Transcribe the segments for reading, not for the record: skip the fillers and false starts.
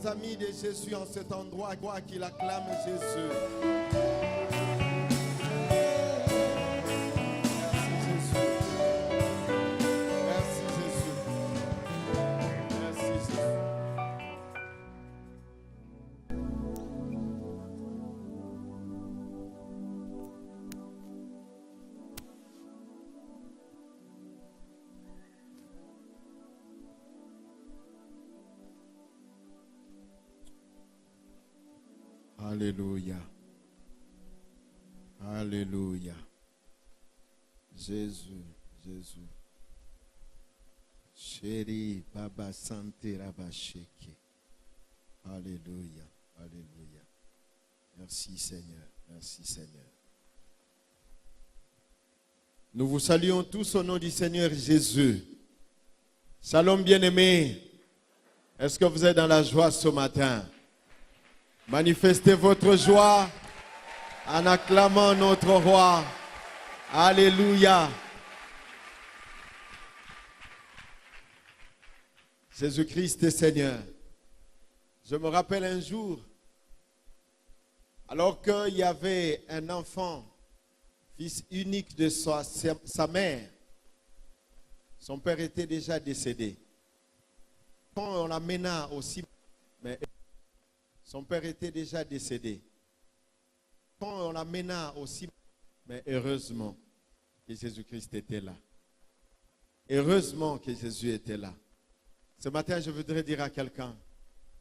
Amis de Jésus en cet endroit, quoi qu'il acclame Jésus. Merci Jésus. Merci Jésus. Alléluia. Alléluia. Jésus, Jésus. Chéri, Baba Santé, Rabasheke. Alléluia. Alléluia. Merci Seigneur. Merci Seigneur. Nous vous saluons tous au nom du Seigneur Jésus. Shalom bien-aimés. Est-ce que vous êtes dans la joie ce matin? Manifestez votre joie en acclamant notre roi. Alléluia. Jésus-Christ est Seigneur. Je me rappelle un jour, alors qu'il y avait un enfant, fils unique de sa mère, son père était déjà décédé. Quand on l'amena aussi, mais son père était déjà décédé. Quand on l'amena aussi, mais heureusement que Jésus-Christ était là. Heureusement que Jésus était là. Ce matin, je voudrais dire à quelqu'un,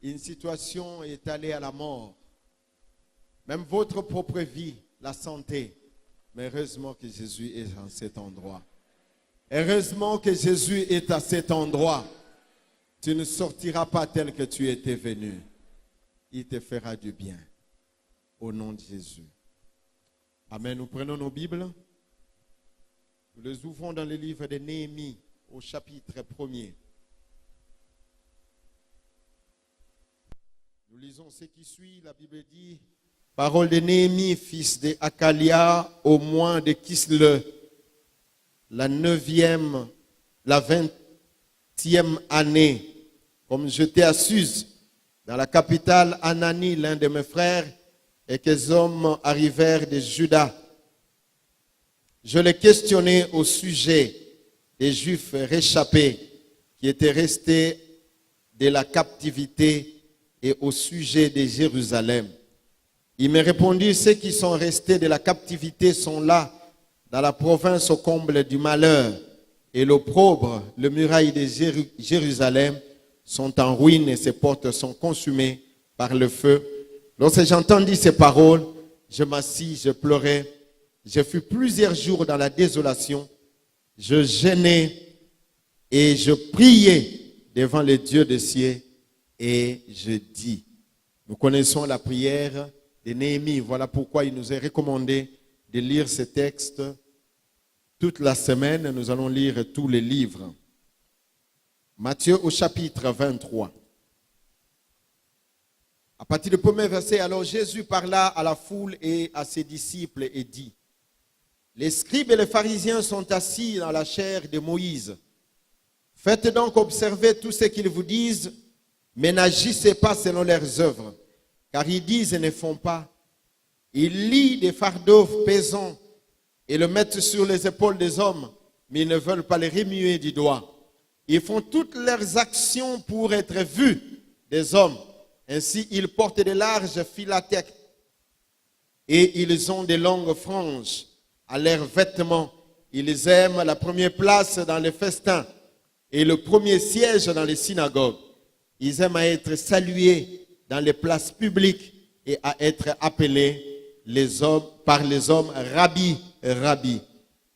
une situation est allée à la mort. Même votre propre vie, la santé. Mais heureusement que Jésus est en cet endroit. Heureusement que Jésus est à cet endroit. Tu ne sortiras pas tel que tu étais venu. Il te fera du bien. Au nom de Jésus. Amen. Nous prenons nos Bibles. Nous les ouvrons dans le livre de Néhémie au chapitre 1er. Nous lisons ce qui suit. La Bible dit: parole de Néhémie, fils de Hakalia, au mois de Kisle, la 20e année, comme j'étais à Suse, dans la capitale, Anani, l'un de mes frères, et quelques hommes arrivèrent de Juda. Je les questionnais au sujet des Juifs réchappés qui étaient restés de la captivité et au sujet de Jérusalem. Il me répondit: ceux qui sont restés de la captivité sont là, dans la province au comble du malheur, et l'opprobre, les murailles de Jérusalem sont en ruine et ses portes sont consumées par le feu. Lorsque j'entendis ces paroles, je m'assis, je pleurais. Je fus plusieurs jours dans la désolation. Je jeûnais et je priais devant le Dieu des cieux et je dis. Nous connaissons la prière de Néhémie. Voilà pourquoi il nous est recommandé de lire ce texte toute la semaine. Nous allons lire tous les livres. Matthieu au chapitre 23. À partir du premier verset, alors Jésus parla à la foule et à ses disciples et dit: les scribes et les pharisiens sont assis dans la chaire de Moïse. Faites donc observer tout ce qu'ils vous disent, mais n'agissez pas selon leurs œuvres, car ils disent et ne font pas. Ils lient des fardeaux pesants et le mettent sur les épaules des hommes, mais ils ne veulent pas les remuer du doigt. Ils font toutes leurs actions pour être vus des hommes. Ainsi, ils portent de larges filatèques et ils ont de longues franges à leurs vêtements. Ils aiment la première place dans les festins et le premier siège dans les synagogues. Ils aiment à être salués dans les places publiques et à être appelés par les hommes Rabbi, Rabbi.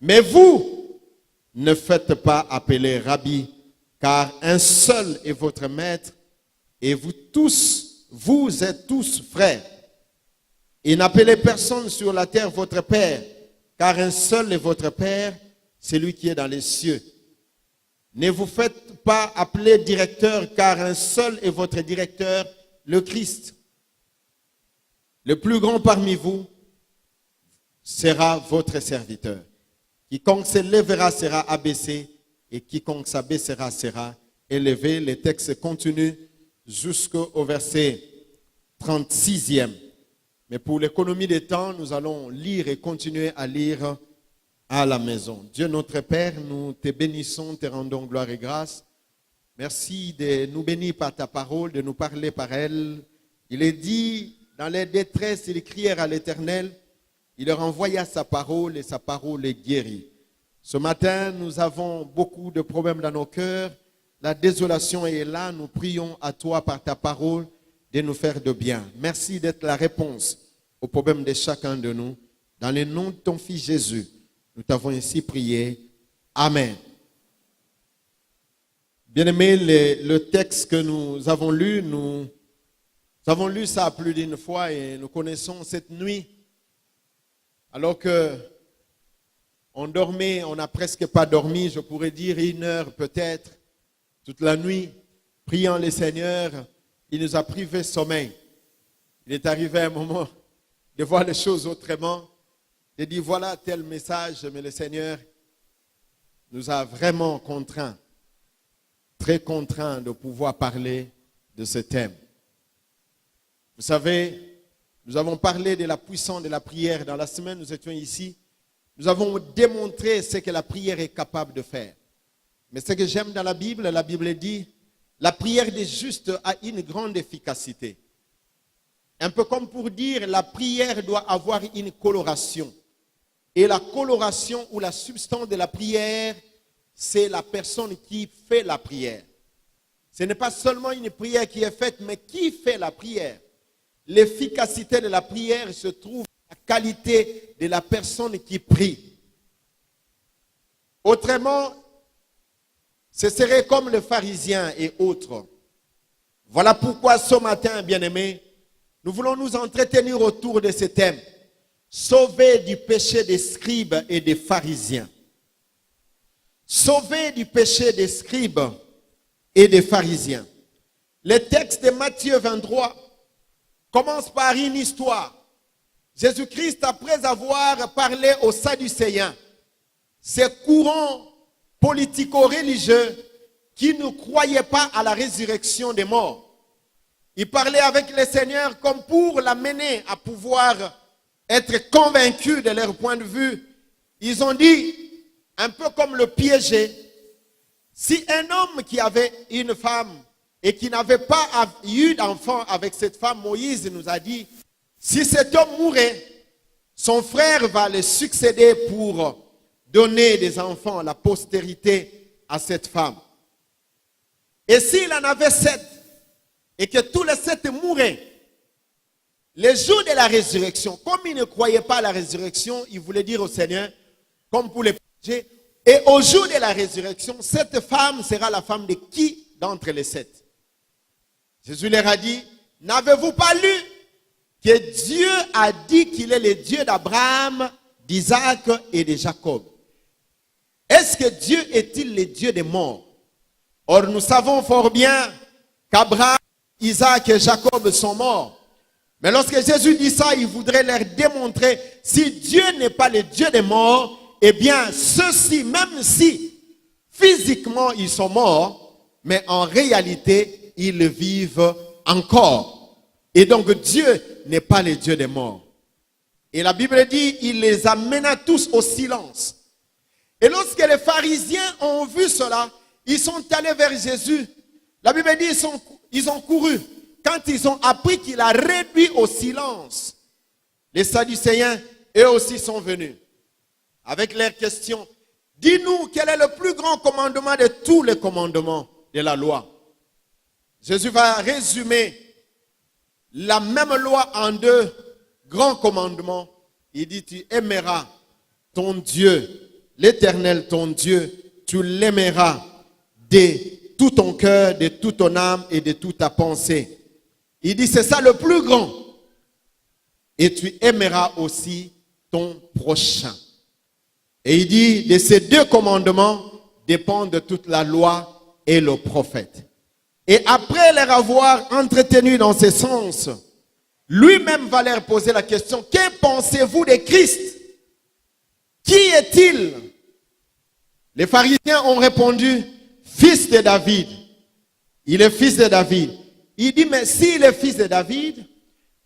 Mais vous ne faites pas appeler Rabbi, car un seul est votre maître et vous êtes tous frères. Et n'appelez personne sur la terre votre père, car un seul est votre Père, celui qui est dans les cieux. Ne vous faites pas appeler directeur, car un seul est votre directeur, le Christ. Le plus grand parmi vous sera votre serviteur. Quiconque se lèvera sera abaissé, et quiconque s'abaissera sera élevé. Le texte continue jusqu'au verset 36e. Mais pour l'économie des temps, nous allons lire et continuer à lire à la maison. Dieu notre Père, nous te bénissons, te rendons gloire et grâce. Merci de nous bénir par ta parole, de nous parler par elle. Il est dit, dans les détresses, ils crièrent à l'Éternel. Il leur envoya sa parole et sa parole les guérit. Ce matin, nous avons beaucoup de problèmes dans nos cœurs. La désolation est là. Nous prions à toi par ta parole de nous faire de bien. Merci d'être la réponse aux problèmes de chacun de nous. Dans le nom de ton Fils Jésus, nous t'avons ainsi prié. Amen. Bien-aimés, le texte que nous avons lu ça plus d'une fois et nous connaissons cette nuit. Alors que on dormait, on n'a presque pas dormi, je pourrais dire 1 heure peut-être, toute la nuit, priant le Seigneur. Il nous a privé sommeil. Il est arrivé un moment de voir les choses autrement, de dire voilà tel message, mais le Seigneur nous a vraiment contraints, très contraints de pouvoir parler de ce thème. Vous savez, nous avons parlé de la puissance de la prière. Dans la semaine, nous étions ici. Nous avons démontré ce que la prière est capable de faire. Mais ce que j'aime dans la Bible dit, la prière des justes a une grande efficacité. Un peu comme pour dire, la prière doit avoir une coloration. Et la coloration ou la substance de la prière, c'est la personne qui fait la prière. Ce n'est pas seulement une prière qui est faite, mais qui fait la prière. L'efficacité de la prière se trouve dans la qualité de la personne qui prie. Autrement, ce serait comme les pharisiens et autres. Voilà pourquoi ce matin, bien-aimés, nous voulons nous entretenir autour de ce thème. Sauver du péché des scribes et des pharisiens. sauvés du péché des scribes et des pharisiens. Le texte de Matthieu 23 commence par une histoire. Jésus-Christ, après avoir parlé aux Sadducéens, ces courants politico-religieux qui ne croyaient pas à la résurrection des morts, il parlait avec le Seigneur comme pour l'amener à pouvoir être convaincu de leur point de vue. Ils ont dit, un peu comme le piéger, si un homme qui avait une femme et qui n'avait pas eu d'enfant avec cette femme, Moïse nous a dit, si cet homme mourait, son frère va le succéder pour donner des enfants, la postérité à cette femme. Et s'il en avait 7, et que tous les 7 mouraient, le jour de la résurrection, comme il ne croyait pas à la résurrection, il voulait dire au Seigneur, comme pour les péchés, et au jour de la résurrection, cette femme sera la femme de qui d'entre les 7? Jésus leur a dit, n'avez-vous pas lu que Dieu a dit qu'il est le Dieu d'Abraham, d'Isaac et de Jacob? Est-ce que Dieu est-il le Dieu des morts? Or, nous savons fort bien qu'Abraham, Isaac et Jacob sont morts. Mais lorsque Jésus dit ça, il voudrait leur démontrer, si Dieu n'est pas le Dieu des morts, eh bien, ceux-ci, même si physiquement ils sont morts, mais en réalité, ils vivent encore. Et donc, Dieu n'est pas le Dieu des morts. Et la Bible dit, il les amena tous au silence. Et lorsque les pharisiens ont vu cela, ils sont allés vers Jésus. La Bible dit, ils ont couru. Quand ils ont appris qu'il a réduit au silence, les Sadducéens, eux aussi sont venus. Avec leurs questions, dis-nous quel est le plus grand commandement de tous les commandements de la loi. Jésus va résumer la même loi en 2 grands commandements. Il dit, tu aimeras ton Dieu, l'Éternel ton Dieu, tu l'aimeras de tout ton cœur, de toute ton âme et de toute ta pensée. Il dit, c'est ça le plus grand. Et tu aimeras aussi ton prochain. Et il dit, de ces 2 commandements dépendent toute la loi et le prophète. Et après leur avoir entretenu dans ce sens, lui-même va leur poser la question, que pensez-vous de Christ? Qui est-il? Les pharisiens ont répondu, fils de David. Il est fils de David. Il dit, mais s'il est fils de David,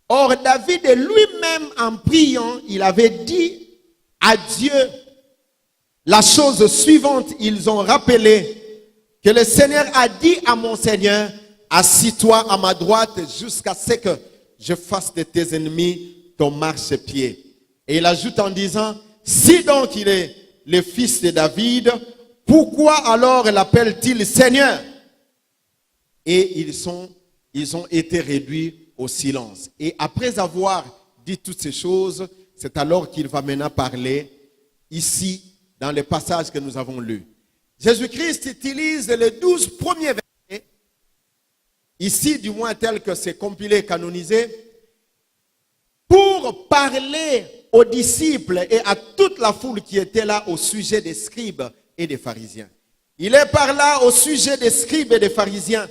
or David lui-même en priant, il avait dit à Dieu la chose suivante. Ils ont rappelé que le Seigneur a dit à mon Seigneur, assis-toi à ma droite jusqu'à ce que je fasse de tes ennemis ton marchepied. Et il ajoute en disant, si donc il est le fils de David, pourquoi alors l'appelle-t-il Seigneur? Et ils ont été réduits au silence. Et après avoir dit toutes ces choses, c'est alors qu'il va maintenant parler ici dans le passage que nous avons lu. Jésus-Christ utilise les 12 premiers versets, ici du moins tel que c'est compilé, canonisé, pour parler aux disciples et à toute la foule qui était là au sujet des scribes et des pharisiens. Il est par là au sujet des scribes et des pharisiens.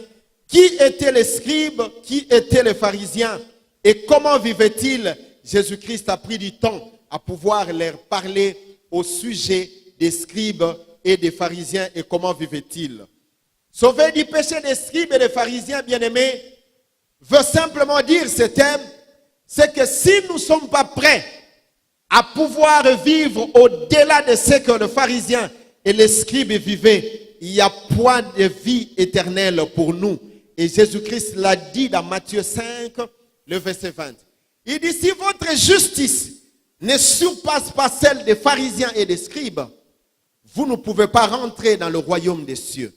Qui étaient les scribes? Qui étaient les pharisiens? Et comment vivaient-ils? Jésus-Christ a pris du temps à pouvoir leur parler au sujet des scribes et des pharisiens et comment vivaient-ils. Sauver du péché des scribes et des pharisiens, bien-aimés, veut simplement dire ce thème, c'est que si nous ne sommes pas prêts à pouvoir vivre au-delà de ce que les pharisiens et les scribes vivaient, il n'y a point de vie éternelle pour nous. Et Jésus-Christ l'a dit dans Matthieu 5, le verset 20. Il dit, si votre justice ne surpasse pas celle des pharisiens et des scribes, vous ne pouvez pas rentrer dans le royaume des cieux.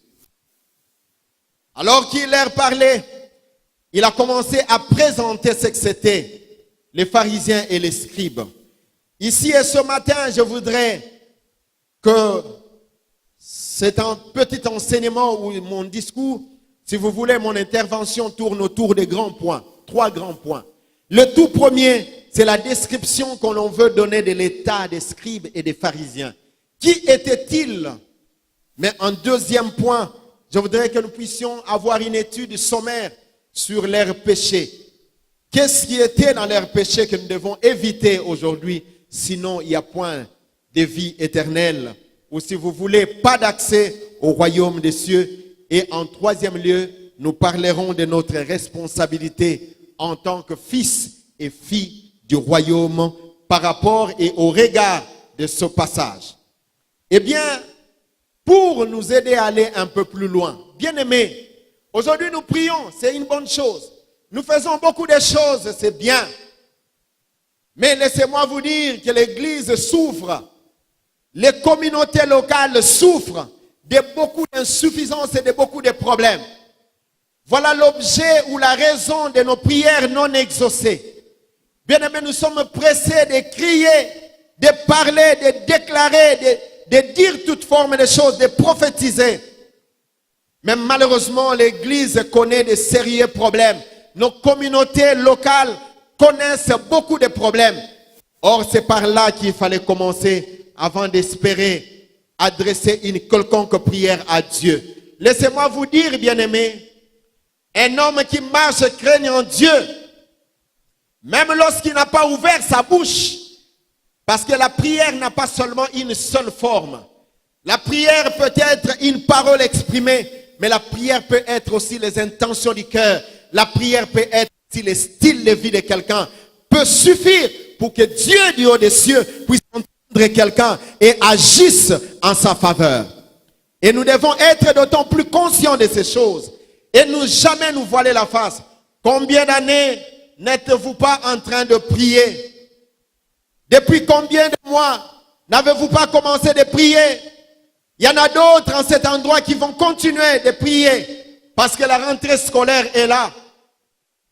Alors qu'il leur parlait, il a commencé à présenter ce que c'était les pharisiens et les scribes. Ici et ce matin, je voudrais que c'est un petit enseignement ou mon discours, si vous voulez, mon intervention tourne autour des grands points, 3 grands points. Le tout premier, c'est la description qu'on veut donner de l'état des scribes et des pharisiens. Qui étaient-ils? Mais en deuxième point, je voudrais que nous puissions avoir une étude sommaire sur leurs péchés. Qu'est-ce qui était dans leurs péchés que nous devons éviter aujourd'hui? Sinon, il n'y a point de vie éternelle. Ou si vous voulez, pas d'accès au royaume des cieux. Et en troisième lieu, nous parlerons de notre responsabilité en tant que fils et filles du royaume par rapport et au regard de ce passage. Eh bien, pour nous aider à aller un peu plus loin, bien-aimés, aujourd'hui nous prions, c'est une bonne chose. Nous faisons beaucoup de choses, c'est bien. Mais laissez-moi vous dire que l'Église souffre, les communautés locales souffrent de beaucoup d'insuffisances et de beaucoup de problèmes. Voilà l'objet ou la raison de nos prières non exaucées. Bien-aimés, nous sommes pressés de crier, de parler, de déclarer, de dire toute forme de choses, de prophétiser. Mais malheureusement, l'Église connaît de sérieux problèmes. Nos communautés locales connaissent beaucoup de problèmes. Or, c'est par là qu'il fallait commencer avant d'espérer adresser une quelconque prière à Dieu. Laissez-moi vous dire, bien-aimés, un homme qui marche craignant Dieu, même lorsqu'il n'a pas ouvert sa bouche, parce que la prière n'a pas seulement une seule forme. La prière peut être une parole exprimée, mais la prière peut être aussi les intentions du cœur. La prière peut être aussi le style de vie de quelqu'un. Peut suffire pour que Dieu du haut des cieux puisse entendre quelqu'un et agisse en sa faveur. Et nous devons être d'autant plus conscients de ces choses et ne jamais nous voiler la face. Combien d'années n'êtes-vous pas en train de prier? Depuis combien de mois n'avez-vous pas commencé de prier? Il y en a d'autres en cet endroit qui vont continuer de prier parce que la rentrée scolaire est là.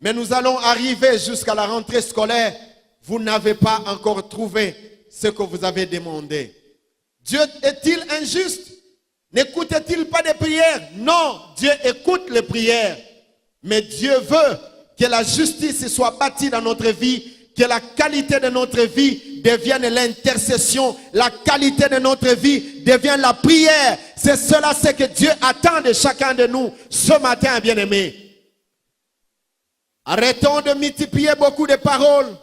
Mais nous allons arriver jusqu'à la rentrée scolaire. Vous n'avez pas encore trouvé ce que vous avez demandé. Dieu est-il injuste? N'écoute-t-il pas des prières? Non, Dieu écoute les prières. Mais Dieu veut que la justice soit bâtie dans notre vie, que la qualité de notre vie devienne l'intercession, la qualité de notre vie devienne la prière. C'est cela ce que Dieu attend de chacun de nous ce matin, bien-aimés. Arrêtons de multiplier beaucoup de paroles.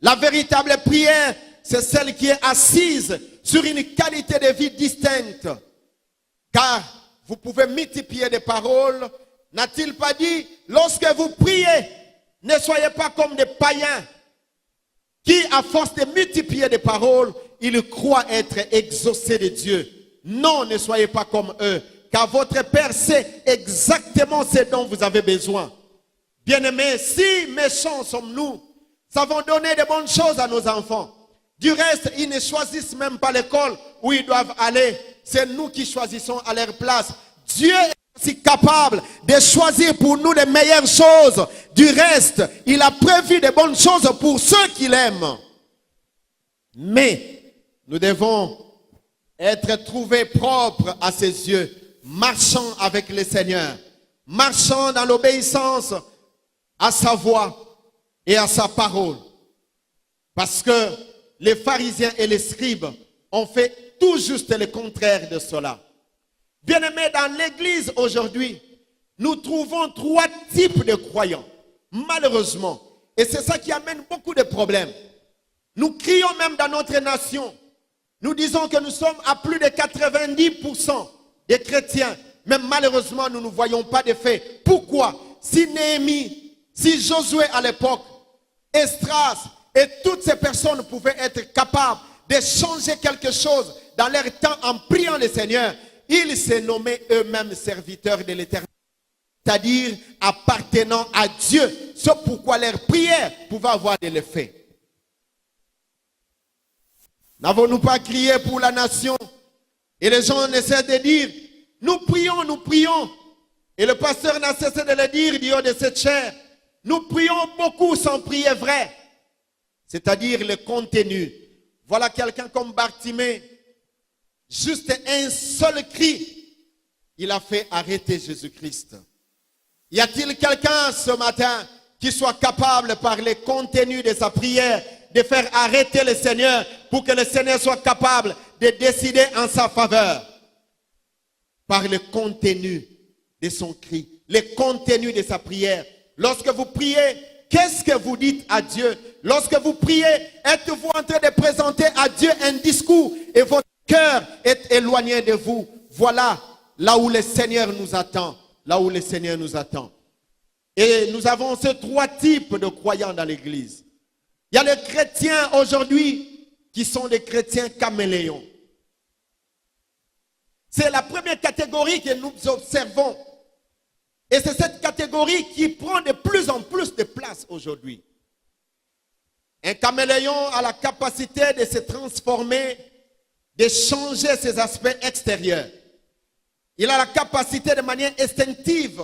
La véritable prière, c'est celle qui est assise sur une qualité de vie distincte. Car vous pouvez multiplier des paroles. N'a-t-il pas dit, lorsque vous priez, ne soyez pas comme des païens qui, à force de multiplier des paroles, ils croient être exaucés de Dieu. Non, ne soyez pas comme eux, car votre Père sait exactement ce dont vous avez besoin. Bien-aimés, si méchants sommes-nous, savons donner de bonnes choses à nos enfants. Du reste, ils ne choisissent même pas l'école où ils doivent aller. C'est nous qui choisissons à leur place. Dieu est aussi capable de choisir pour nous les meilleures choses. Du reste, il a prévu de bonnes choses pour ceux qui l'aiment. Mais nous devons être trouvés propres à ses yeux, marchant avec le Seigneur, marchant dans l'obéissance à sa voix et à sa parole. Parce que les pharisiens et les scribes ont fait tout juste le contraire de cela. Bien-aimés, dans l'église aujourd'hui, nous trouvons trois types de croyants, malheureusement. Et c'est ça qui amène beaucoup de problèmes. Nous crions même dans notre nation. Nous disons que nous sommes à plus de 90% des chrétiens. Mais malheureusement, nous ne voyons pas de faits. Pourquoi? Si Néhémie, si Josué à l'époque, Esdras et toutes ces personnes pouvaient être capables de changer quelque chose dans leur temps en priant le Seigneur, ils se nommaient eux-mêmes serviteurs de l'Éternel, c'est-à-dire appartenant à Dieu. C'est pourquoi leur prière pouvait avoir de l'effet. N'avons-nous pas crié pour la nation? Et les gens essaient de dire, nous prions, nous prions. Et le pasteur n'a cessé de le dire du haut de cette chair. Nous prions beaucoup sans prier vrai. C'est-à-dire le contenu. Voilà quelqu'un comme Bartimée. Juste un seul cri, il a fait arrêter Jésus-Christ. Y a-t-il quelqu'un ce matin qui soit capable par le contenu de sa prière de faire arrêter le Seigneur pour que le Seigneur soit capable de décider en sa faveur? par le contenu de son cri, le contenu de sa prière. Lorsque vous priez, qu'est-ce que vous dites à Dieu? Lorsque vous priez, êtes-vous en train de présenter à Dieu un discours et votre cœur est éloigné de vous? Voilà là où le Seigneur nous attend. Là où le Seigneur nous attend. Et nous avons ces trois types de croyants dans l'Église. Il y a les chrétiens aujourd'hui qui sont des chrétiens caméléons. C'est la première catégorie que nous observons. Et c'est cette catégorie qui prend de plus en plus de place aujourd'hui. Un caméléon a la capacité de se transformer, de changer ses aspects extérieurs. Il a la capacité de manière instinctive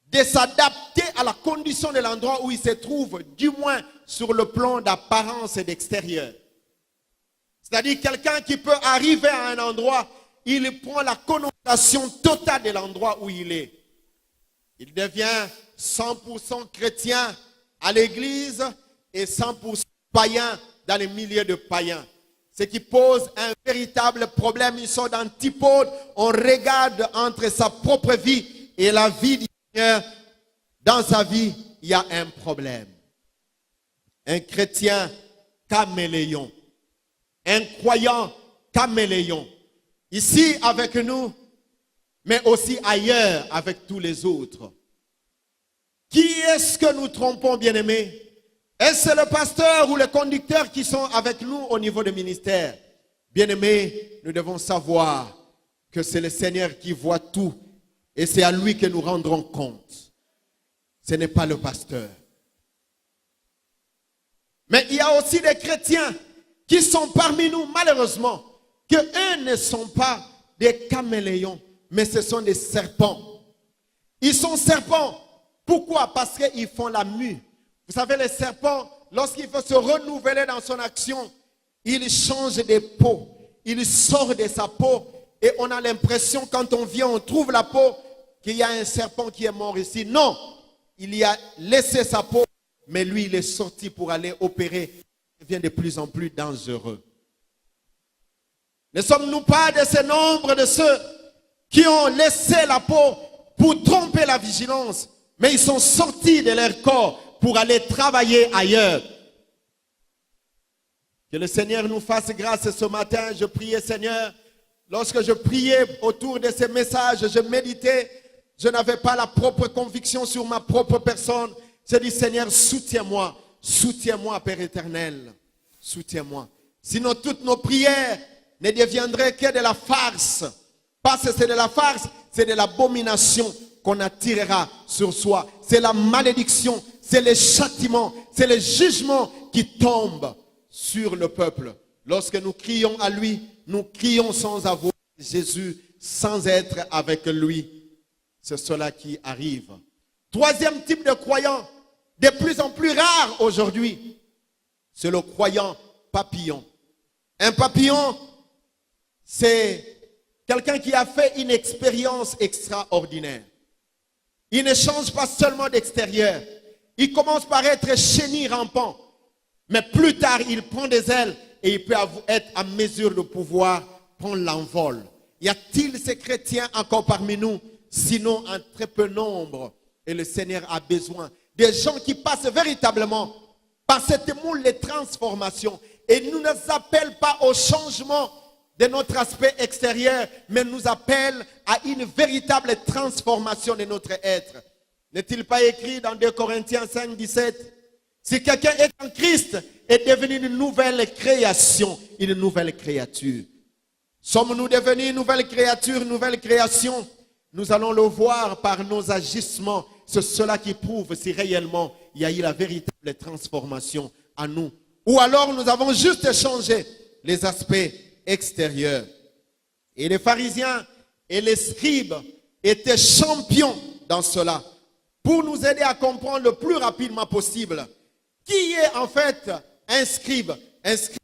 de s'adapter à la condition de l'endroit où il se trouve, du moins sur le plan d'apparence et d'extérieur. C'est-à-dire quelqu'un qui peut arriver à un endroit, il prend la connotation totale de l'endroit où il est. Il devient 100% chrétien à l'église et 100% païen dans les milieux de païens. Ce qui pose un véritable problème. Ils sont d'antipodes. On regarde entre sa propre vie et la vie du Seigneur. Dans sa vie, il y a un problème. Un chrétien caméléon. Un croyant caméléon. Ici avec nous, mais aussi ailleurs avec tous les autres. Qui est-ce que nous trompons, bien-aimés? Est-ce le pasteur ou le conducteur qui sont avec nous au niveau du ministère? Bien-aimés, nous devons savoir que c'est le Seigneur qui voit tout et c'est à lui que nous rendrons compte. Ce n'est pas le pasteur. Mais il y a aussi des chrétiens qui sont parmi nous, malheureusement, que eux ne sont pas des caméléons, mais ce sont des serpents. Ils sont serpents. Pourquoi? Parce qu'ils font la mue. Vous savez, les serpents, lorsqu'il faut se renouveler dans son action, il change de peau. Il sort de sa peau et on a l'impression, quand on vient, on trouve la peau, qu'il y a un serpent qui est mort ici. Non, il y a laissé sa peau, mais lui, il est sorti pour aller opérer. Il devient de plus en plus dangereux. Ne sommes-nous pas de ce nombre de ceux qui ont laissé la peau pour tromper la vigilance, mais ils sont sortis de leur corps pour aller travailler ailleurs? Que le Seigneur nous fasse grâce ce matin. Je priais, Seigneur, lorsque je priais autour de ces messages, je méditais, je n'avais pas la propre conviction sur ma propre personne. J'ai dit, Seigneur, soutiens-moi, soutiens-moi, Père éternel, soutiens-moi. Sinon, toutes nos prières ne deviendraient que de la farce. Parce que c'est de la farce, c'est de l'abomination qu'on attirera sur soi. C'est la malédiction, c'est le châtiment, c'est le jugement qui tombe sur le peuple. Lorsque nous crions à lui, nous crions sans avoir Jésus, sans être avec lui. C'est cela qui arrive. Troisième type de croyant, de plus en plus rare aujourd'hui, c'est le croyant papillon. Un papillon, c'est quelqu'un qui a fait une expérience extraordinaire. Il ne change pas seulement d'extérieur. Il commence par être chenille rampant. Mais plus tard, il prend des ailes et il peut être en mesure de pouvoir prendre l'envol. Y a-t-il ces chrétiens encore parmi nous? Sinon, en très peu nombre. Et le Seigneur a besoin des gens qui passent véritablement par cette moule de transformation. Et nous ne nous appelle pas au changement de notre aspect extérieur, mais nous appelle à une véritable transformation de notre être. N'est-il pas écrit dans 2 Corinthiens 5, 17? Si quelqu'un est en Christ, est devenu une nouvelle création, une nouvelle créature. Sommes-nous devenus une nouvelle créature, une nouvelle création? Nous allons le voir par nos agissements. C'est cela qui prouve si réellement il y a eu la véritable transformation en nous. Ou alors nous avons juste changé les aspects extérieurs. Et les pharisiens et les scribes étaient champions dans cela. Pour nous aider à comprendre le plus rapidement possible qui est en fait un scribe. Un scribe,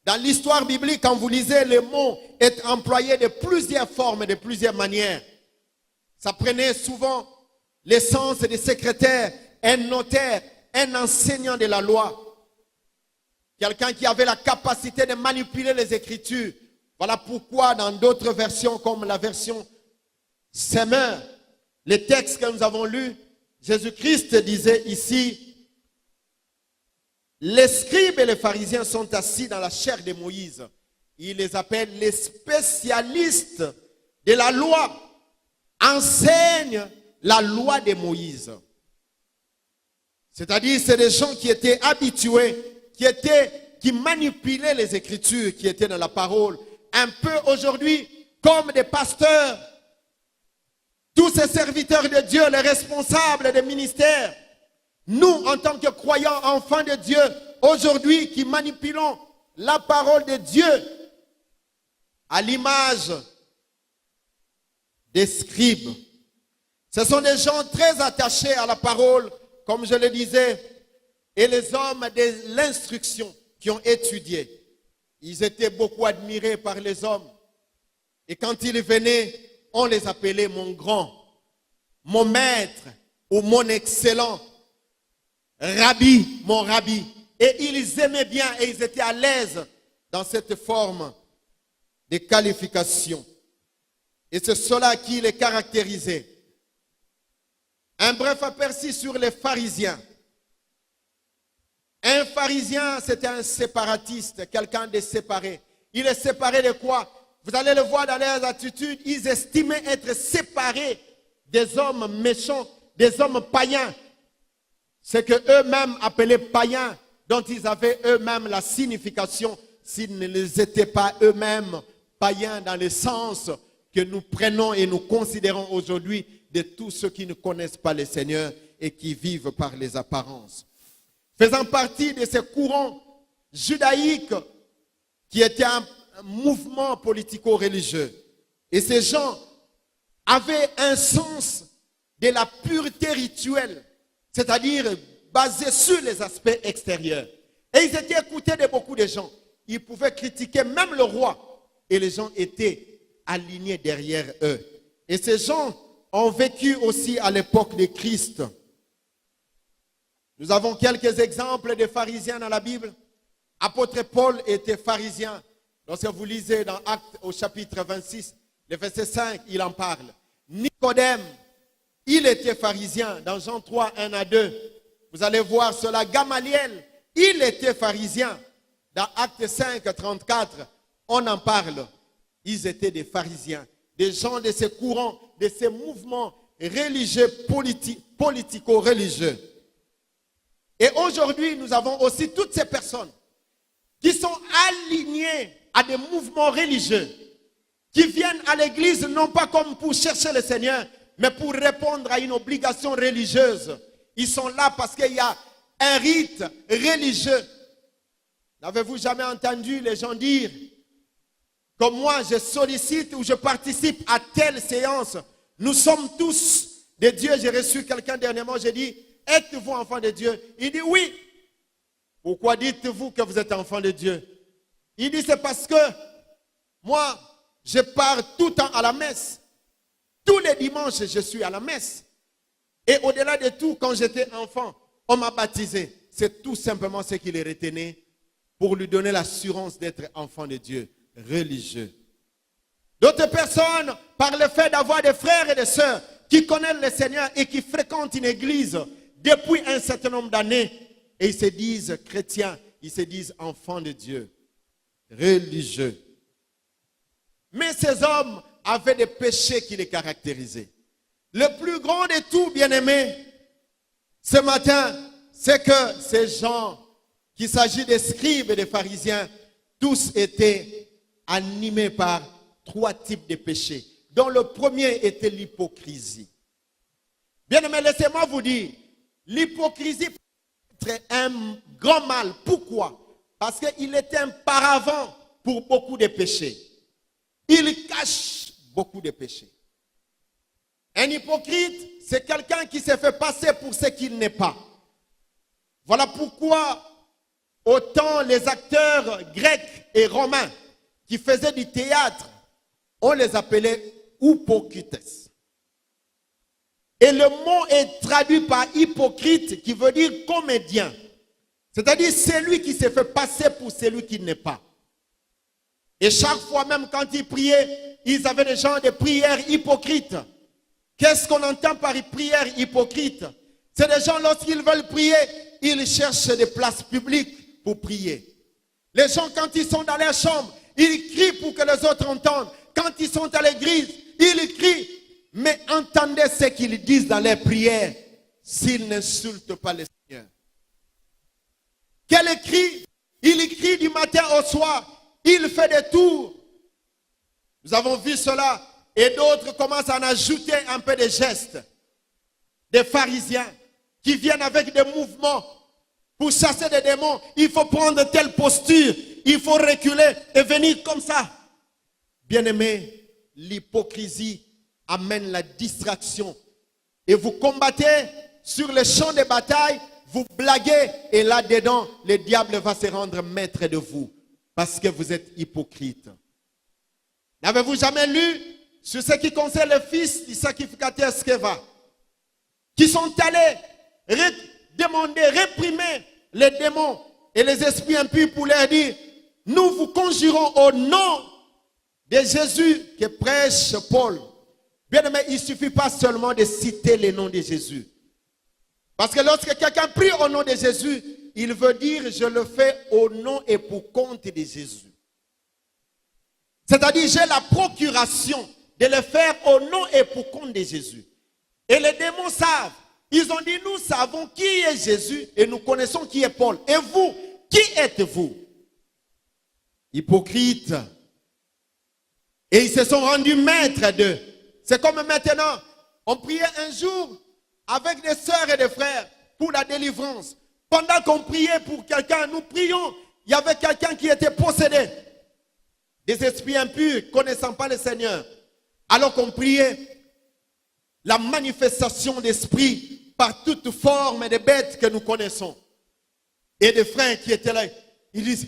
dans l'histoire biblique, quand vous lisez, le mot est employé de plusieurs formes, de plusieurs manières. Ça prenait souvent l'essence des secrétaires, un notaire, un enseignant de la loi. Quelqu'un qui avait la capacité de manipuler les Écritures Voilà pourquoi dans d'autres versions, comme la version Semeur, les textes que nous avons lus, Jésus-Christ disait ici, les scribes et les pharisiens sont assis dans la chair de Moïse. Il les appelle les spécialistes de la loi, enseignent la loi de Moïse. C'est-à-dire, c'est des gens qui étaient habitués, qui manipulaient les Écritures qui étaient dans la parole. Un peu aujourd'hui, comme des pasteurs, tous ces serviteurs de Dieu, les responsables des ministères, nous, en tant que croyants, enfants de Dieu, aujourd'hui, qui manipulons la parole de Dieu à l'image des scribes. Ce sont des gens très attachés à la parole, comme je le disais, et les hommes de l'instruction qui ont étudié. Ils étaient beaucoup admirés par les hommes. Et quand ils venaient, on les appelait mon grand, mon maître ou mon excellent, rabbi, mon rabbi. Et ils aimaient bien et ils étaient à l'aise dans cette forme de qualification. Et c'est cela qui les caractérisait. Un bref aperçu sur les pharisiens. Un pharisien, c'était un séparatiste, quelqu'un de séparé. Il est séparé de quoi? Vous allez le voir dans leurs attitudes. Ils estimaient être séparés des hommes méchants, des hommes païens. Ce que eux-mêmes appelaient païens, dont ils avaient eux-mêmes la signification s'ils ne les étaient pas eux-mêmes païens dans le sens que nous prenons et nous considérons aujourd'hui de tous ceux qui ne connaissent pas le Seigneur et qui vivent par les apparences. Faisant partie de ces courants judaïques qui étaient un mouvement politico-religieux. Et ces gens avaient un sens de la pureté rituelle, c'est-à-dire basé sur les aspects extérieurs. Et ils étaient écoutés de beaucoup de gens. Ils pouvaient critiquer même le roi. Et les gens étaient alignés derrière eux. Et ces gens ont vécu aussi à l'époque de Christ. Nous avons quelques exemples de pharisiens dans la Bible. Apôtre Paul était pharisien. Lorsque vous lisez dans Actes au chapitre 26, le verset 5, il en parle. Nicodème, il était pharisien. Dans Jean 3, 1 à 2, vous allez voir cela. Gamaliel, il était pharisien. Dans Actes 5, 34, on en parle. Ils étaient des pharisiens, des gens de ces courants, de ces mouvements religieux, politico-religieux. Et aujourd'hui, nous avons aussi toutes ces personnes qui sont alignées à des mouvements religieux, qui viennent à l'église non pas comme pour chercher le Seigneur, mais pour répondre à une obligation religieuse. Ils sont là parce qu'il y a un rite religieux. N'avez-vous jamais entendu les gens dire que moi je sollicite ou je participe à telle séance? Nous sommes tous des dieux. J'ai reçu quelqu'un dernièrement, j'ai dit, êtes-vous enfant de Dieu? Il dit oui. Pourquoi dites-vous que vous êtes enfant de Dieu? Il dit c'est parce que moi, je pars tout le temps à la messe. Tous les dimanches, je suis à la messe. Et au-delà de tout, quand j'étais enfant, on m'a baptisé. C'est tout simplement ce qui les retenait pour lui donner l'assurance d'être enfant de Dieu, religieux. D'autres personnes, par le fait d'avoir des frères et des sœurs qui connaissent le Seigneur et qui fréquentent une église depuis un certain nombre d'années, et ils se disent chrétiens, ils se disent enfants de Dieu, religieux. Mais ces hommes avaient des péchés qui les caractérisaient. Le plus grand de tout, bien-aimés, ce matin, c'est que ces gens, qu'il s'agit des scribes et des pharisiens, tous étaient animés par 3 types de péchés, dont le premier était l'hypocrisie. Bien-aimés, laissez-moi vous dire, l'hypocrisie peut être un grand mal. Pourquoi? Parce qu'il est un paravent pour beaucoup de péchés. Il cache beaucoup de péchés. Un hypocrite, c'est quelqu'un qui se fait passer pour ce qu'il n'est pas. Voilà pourquoi autant les acteurs grecs et romains qui faisaient du théâtre, on les appelait hypocrites. Et le mot est traduit par hypocrite qui veut dire comédien. C'est-à-dire celui qui se fait passer pour celui qui n'est pas. Et chaque fois, même quand ils priaient, ils avaient des gens de prières hypocrites. Qu'est-ce qu'on entend par prière hypocrite? C'est des gens, lorsqu'ils veulent prier, ils cherchent des places publiques pour prier. Les gens, quand ils sont dans leur chambre, ils crient pour que les autres entendent. Quand ils sont à l'église, ils crient. Mais entendez ce qu'ils disent dans leurs prières s'ils n'insultent pas le Seigneur. Quel cri? Il crie du matin au soir. Il fait des tours. Nous avons vu cela. Et d'autres commencent à en ajouter un peu de gestes. Des pharisiens qui viennent avec des mouvements pour chasser des démons. Il faut prendre telle posture. Il faut reculer et venir comme ça. Bien-aimés, l'hypocrisie amène la distraction. Et vous combattez sur le champ de bataille, vous blaguez et là-dedans, le diable va se rendre maître de vous parce que vous êtes hypocrite. N'avez-vous jamais lu sur ce qui concerne le fils du sacrificateur Sceva qui sont allés demander, réprimer les démons et les esprits impurs pour leur dire, nous vous conjurons au nom de Jésus que prêche Paul. Bien aimé, il ne suffit pas seulement de citer le nom de Jésus. Parce que lorsque quelqu'un prie au nom de Jésus, il veut dire je le fais au nom et pour compte de Jésus. C'est-à-dire j'ai la procuration de le faire au nom et pour compte de Jésus. Et les démons savent. Ils ont dit nous savons qui est Jésus et nous connaissons qui est Paul. Et vous, qui êtes-vous? Hypocrite. Et ils se sont rendus maîtres d'eux. C'est comme maintenant, on priait un jour avec des sœurs et des frères pour la délivrance. Pendant qu'on priait pour quelqu'un, nous prions, il y avait quelqu'un qui était possédé. Des esprits impurs, connaissant pas le Seigneur. Alors qu'on priait, la manifestation d'esprit par toute forme de bêtes que nous connaissons. Et des frères qui étaient là, ils disent,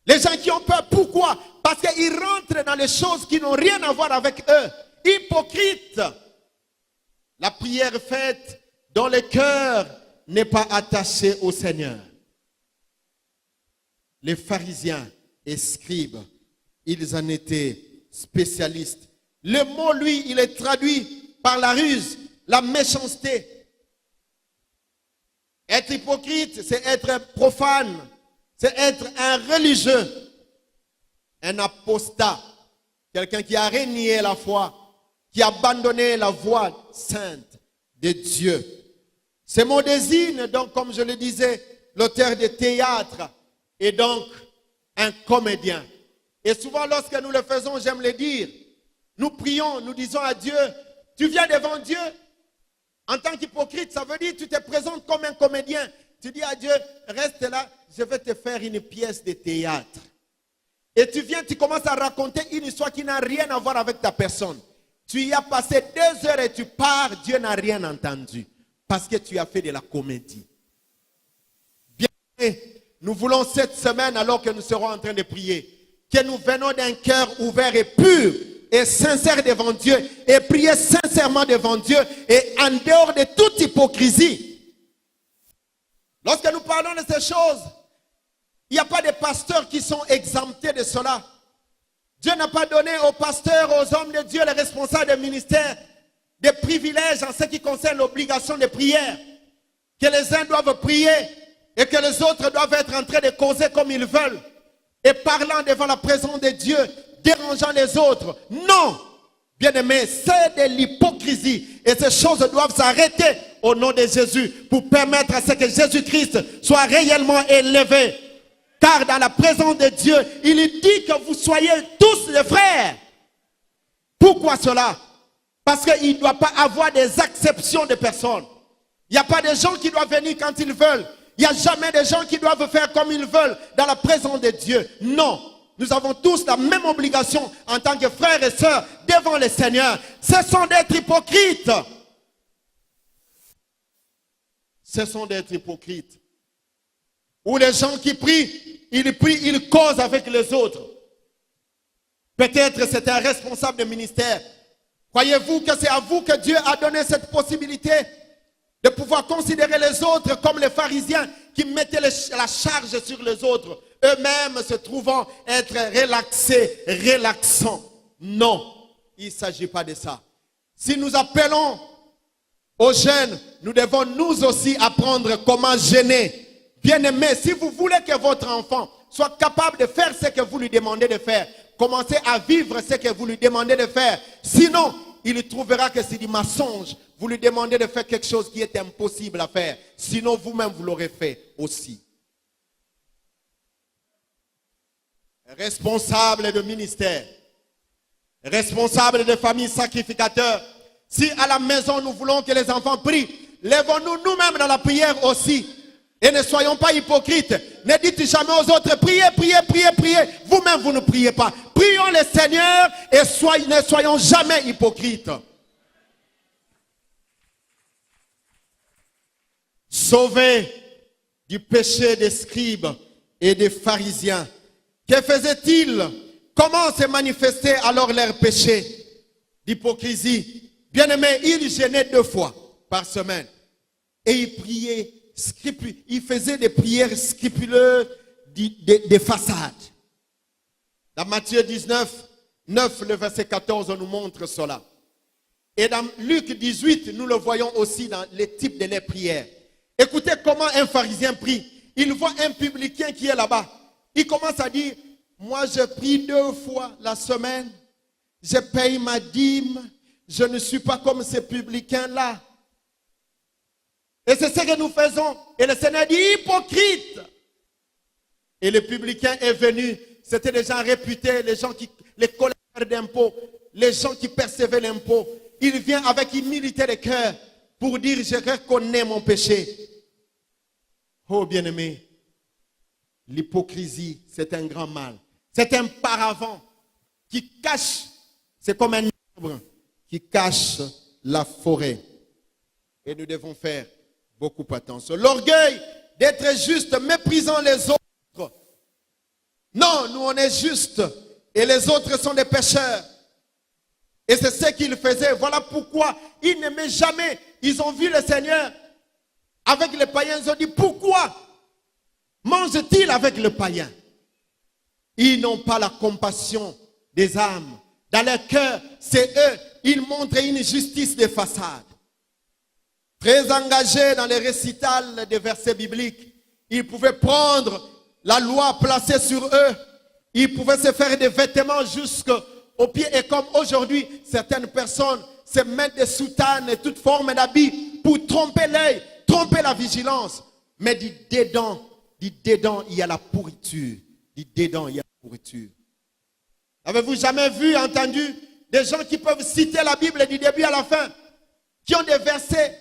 les gens qui ont peur, pourquoi? Parce qu'ils rentrent dans les choses qui n'ont rien à voir avec eux. Hypocrites. La prière faite dont le cœur n'est pas attaché au Seigneur. Les pharisiens et scribes, ils en étaient spécialistes. Le mot, lui, il est traduit par la ruse, la méchanceté. Être hypocrite, c'est être profane, c'est être un religieux, un apostat, quelqu'un qui a renié la foi, qui a abandonné la voie sainte de Dieu. Ce mot désigne donc, comme je le disais, l'auteur de théâtre et donc un comédien. Et souvent lorsque nous le faisons, j'aime le dire, nous prions, nous disons à Dieu, tu viens devant Dieu. En tant qu'hypocrite, ça veut dire que tu te présentes comme un comédien. Tu dis à Dieu, reste là, je vais te faire une pièce de théâtre. Et tu viens, tu commences à raconter une histoire qui n'a rien à voir avec ta personne. Tu y as passé 2 heures et tu pars, Dieu n'a rien entendu. Parce que tu as fait de la comédie. Bien, nous voulons cette semaine, alors que nous serons en train de prier, que nous venons d'un cœur ouvert et pur et sincère devant Dieu et prier sincèrement devant Dieu et en dehors de toute hypocrisie. Lorsque nous parlons de ces choses, il n'y a pas de pasteurs qui sont exemptés de cela. Dieu n'a pas donné aux pasteurs, aux hommes de Dieu, les responsables des ministères, des privilèges en ce qui concerne l'obligation de prière. Que les uns doivent prier et que les autres doivent être en train de causer comme ils veulent et parlant devant la présence de Dieu, dérangeant les autres. Non, bien-aimés, c'est de l'hypocrisie et ces choses doivent s'arrêter au nom de Jésus pour permettre à ce que Jésus-Christ soit réellement élevé. Car dans la présence de Dieu, il dit que vous soyez tous les frères. Pourquoi cela? Parce qu'il ne doit pas avoir des acceptions de personnes. Il n'y a pas de gens qui doivent venir quand ils veulent. Il n'y a jamais de gens qui doivent faire comme ils veulent dans la présence de Dieu. Non. Nous avons tous la même obligation en tant que frères et sœurs devant le Seigneur. Cessons d'être hypocrites. Cessons d'être hypocrites. Ou les gens qui prient, ils causent avec les autres. Peut-être c'est un responsable de ministère. Croyez-vous que c'est à vous que Dieu a donné cette possibilité? de pouvoir considérer les autres comme les pharisiens qui mettaient la charge sur les autres, eux-mêmes se trouvant être relaxés, relaxants. Non, il ne s'agit pas de ça. Si nous appelons aux jeunes, nous devons nous aussi apprendre comment jeûner. Bien-aimés, si vous voulez que votre enfant soit capable de faire ce que vous lui demandez de faire, commencez à vivre ce que vous lui demandez de faire. Sinon, il trouvera que c'est du mensonge. Vous lui demandez de faire quelque chose qui est impossible à faire. Sinon, vous-même, vous l'aurez fait aussi. Responsable de ministère, responsable de famille, sacrificateur. Si à la maison, nous voulons que les enfants prient, lèvons-nous nous-mêmes dans la prière aussi. Et ne soyons pas hypocrites. Ne dites jamais aux autres, priez, priez, priez, priez. Vous-même, vous ne priez pas. Prions le Seigneur et ne soyons jamais hypocrites. Sauvés du péché des scribes et des pharisiens. Que faisaient-ils? Comment se manifestait alors leur péché d'hypocrisie? Bien-aimés, ils jeûnaient 2 fois par semaine. Et ils priaient. Il faisait des prières scrupuleuses des façades. Dans Matthieu 19, 9, le verset 14, on nous montre cela. Et dans Luc 18, nous le voyons aussi dans les types de les prières. Écoutez comment un pharisien prie. Il voit un publicain qui est là-bas. Il commence à dire, moi je prie 2 fois la semaine. Je paye ma dîme. Je ne suis pas comme ces publicains-là. Et c'est ce que nous faisons. Et le Seigneur dit, hypocrite. Et le publicain est venu. C'était des gens réputés, les collecteurs d'impôts, les gens qui percevaient l'impôt. Il vient avec humilité de cœur pour dire, je reconnais mon péché. Oh bien-aimé, l'hypocrisie, c'est un grand mal. C'est un paravent qui cache, c'est comme un arbre qui cache la forêt. Et nous devons faire beaucoup attention. L'orgueil d'être juste, méprisant les autres. Non, nous on est juste et les autres sont des pécheurs. Et c'est ce qu'ils faisaient. Voilà pourquoi ils n'aimaient jamais. Ils ont vu le Seigneur avec les païens. Ils ont dit, pourquoi mange-t-il avec le païen? Ils n'ont pas la compassion des âmes. Dans leur cœur, c'est eux. Ils montrent une justice de façade. Très engagés dans les récitals des versets bibliques. Ils pouvaient prendre la loi placée sur eux. Ils pouvaient se faire des vêtements jusqu'aux pieds. Et comme aujourd'hui, certaines personnes se mettent des soutanes et toutes formes d'habits pour tromper l'œil, tromper la vigilance. Mais du dedans, il y a la pourriture. Du dedans, il y a la pourriture. Avez-vous jamais vu, entendu des gens qui peuvent citer la Bible du début à la fin, qui ont des versets,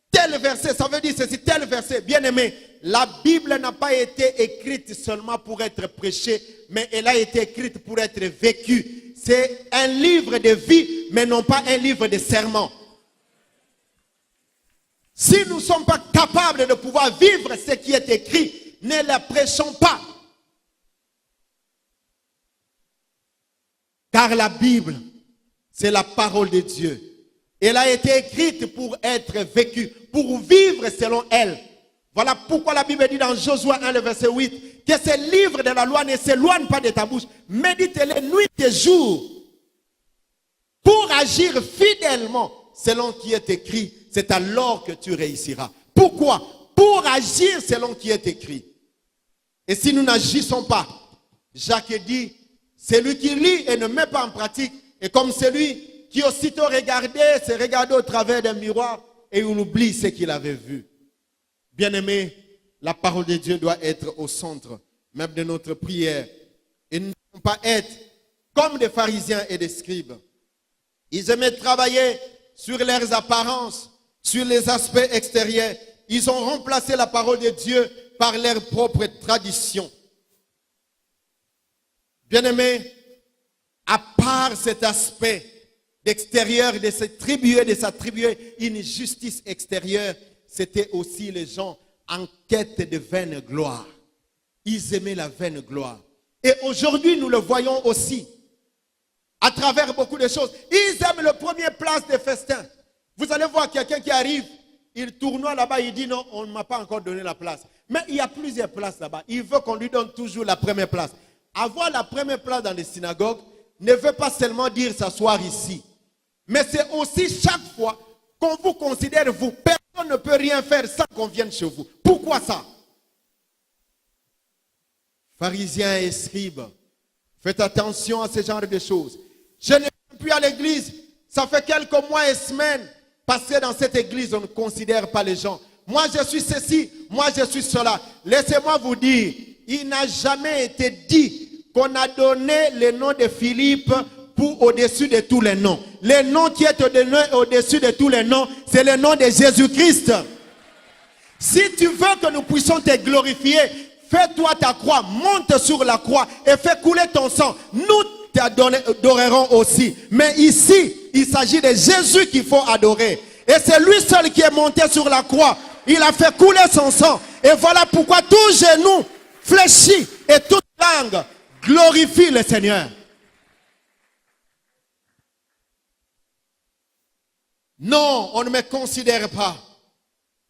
tel verset, ça veut dire ceci, tel verset. Bien aimé, la Bible n'a pas été écrite seulement pour être prêchée, mais elle a été écrite pour être vécue. C'est un livre de vie, mais non pas un livre de sermons. Si nous ne sommes pas capables de pouvoir vivre ce qui est écrit, ne la prêchons pas. Car la Bible, c'est la parole de Dieu. Elle a été écrite pour être vécue, pour vivre selon elle. Voilà pourquoi la Bible dit dans Josué 1, le verset 8, que ce livre de la loi ne s'éloigne pas de ta bouche. Médite-le nuit et jour pour agir fidèlement selon ce qui est écrit. C'est alors que tu réussiras. Pourquoi? Pour agir selon ce qui est écrit. Et si nous n'agissons pas, Jacques dit, celui qui lit et ne met pas en pratique est comme celui qui aussitôt s'est regardé au travers d'un miroir et il oublie ce qu'il avait vu. Bien-aimé, la parole de Dieu doit être au centre même de notre prière. Et nous ne devons pas être comme des pharisiens et des scribes. Ils aimaient travailler sur leurs apparences, sur les aspects extérieurs. Ils ont remplacé la parole de Dieu par leur propre tradition. Bien-aimé, à part cet aspect d'extérieur, de s'attribuer une justice extérieure, c'était aussi les gens en quête de vaine gloire. Ils aimaient la vaine gloire. Et aujourd'hui, nous le voyons aussi à travers beaucoup de choses. Ils aiment le premier place des festins. Vous allez voir quelqu'un qui arrive, il tournoie là-bas, il dit non, on ne m'a pas encore donné la place. Mais il y a plusieurs places là-bas. Il veut qu'on lui donne toujours la première place. Avoir la première place dans les synagogues ne veut pas seulement dire s'asseoir ici. Mais c'est aussi chaque fois qu'on vous considère vous. Personne ne peut rien faire sans qu'on vienne chez vous. Pourquoi ça? Pharisiens et scribes, faites attention à ce genre de choses. Je ne viens plus à l'église. Ça fait quelques mois et semaines. Parce que dans cette église, on ne considère pas les gens. Moi, je suis ceci. Moi, je suis cela. Laissez-moi vous dire, il n'a jamais été dit qu'on a donné le nom de Philippe pour au-dessus de tous les noms. Le nom qui est donné au-dessus de tous les noms, c'est le nom de Jésus-Christ. Si tu veux que nous puissions te glorifier, fais-toi ta croix, monte sur la croix et fais couler ton sang. Nous t'adorerons aussi. Mais ici, il s'agit de Jésus qu'il faut adorer. Et c'est lui seul qui est monté sur la croix. Il a fait couler son sang. Et voilà pourquoi tout genou fléchit et toute langue glorifie le Seigneur. Non, on ne me considère pas.